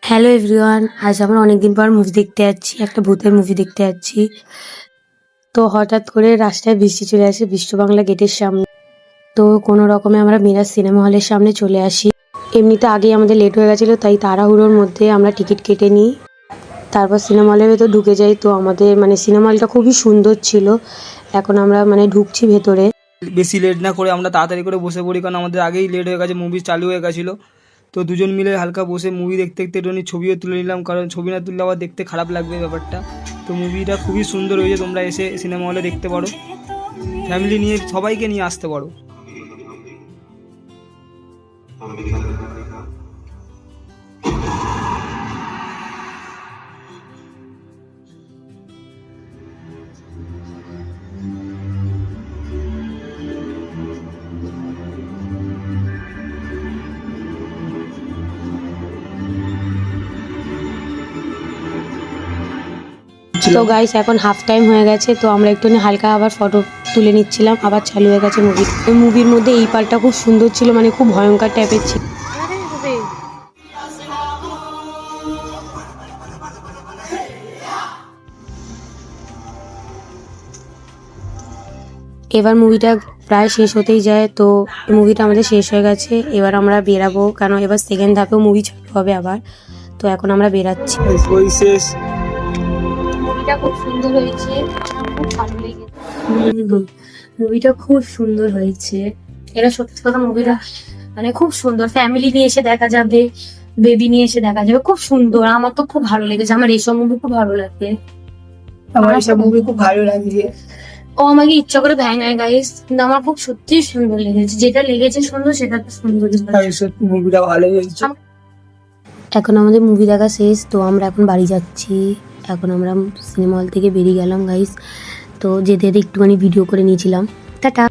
Hello everyone, আজ আমরা অনেকদিন পর মুভি দেখতে যাচ্ছি, একটা ভূতের মুভি দেখতে যাচ্ছি। তো হঠাৎ করে রাস্তায় বৃষ্টি চলে আসে বিশ্ব বাংলা গেটের সামনে। তো কোনো রকমে আমরা মিরাজ সিনেমা হলের সামনে চলে আসি। এমনিতে আগেই আমাদের লেট হয়ে গেছিলো, তাই তাড়াহুড়োর মধ্যে আমরা টিকিট কেটে নিই। তারপর সিনেমা হলের ভেতর ঢুকে যাই। তো আমাদের সিনেমা হলটা খুবই সুন্দর ছিল। এখন আমরা ঢুকছি ভেতরে। বেশি লেট না করে আমরা তাড়াতাড়ি করে বসে পড়ি, কারণ আমাদের আগেই লেট হয়ে গেছে, মুভি চালু হয়ে গেছিলো। তো দুজন মিলে হালকা বসে মুভি দেখতে দেখতে একটুখানি ছবিও তুলে নিলাম, কারণ ছবি না তুললে আবার দেখতে খারাপ লাগবে ব্যাপারটা। তো মুভিটা খুবই সুন্দর হয়েছে, তোমরা এসে সিনেমা হলে দেখতে পারো, ফ্যামিলি নিয়ে সবাইকে নিয়ে আসতে পারো। তো গাইস, এখন হাফ টাইম হয়ে গেছে। তো আমরা একটুখানি হালকা আবার ফটো তুলে নিচ্ছিলাম, আবার চালু হয়ে গেছে মুভি। ওই মুভির মধ্যে এই পার্টটা খুব সুন্দর ছিল, খুব ভয়ঙ্কর টাইপের ছিল। এবার মুভিটা প্রায় শেষ হতেই যায়। তো মুভিটা আমাদের শেষ হয়ে গেছে, এবার আমরা বেরাবো, কারণ এবার সেকেন্ড ধাপেও মুভি চালু হবে আবার। তো এখন আমরা বেরাচ্ছি। মুভিটা খুব সুন্দর হয়েছে, আমার খুব ভালো লেগেছে। মুভিটা খুব সুন্দর হয়েছে। এটা সত্যি কথা, মুভিটা খুব সুন্দর, ফ্যামিলি নিয়ে এসে দেখা যাবে, বেবি নিয়ে এসে দেখা যাবে, খুব সুন্দর। আমার তো খুব ভালো লেগেছে, আমার এইসব মুভি খুব ভালো লাগে। আমার এইসব মুভি খুব ভালো লাগছে। ও আমাকে ইচ্ছা করে ভ্যাঙায় গাইস, কিন্তু আমার খুব সত্যি সুন্দর লেগেছে। যেটা লেগেছে সুন্দর, সেটা তো সুন্দর। সত্যি মুভিটা ভালো হয়েছে। এখন আমাদের মুভি দেখা শেষ, তো আমরা এখন বাড়ি যাচ্ছি। এখন আমরা সিনেমা হল থেকে বেরিয়ে গেলাম গাইস। তো যেতে যেতে একটুখানি ভিডিও করে নিয়েছিলাম। টাটা।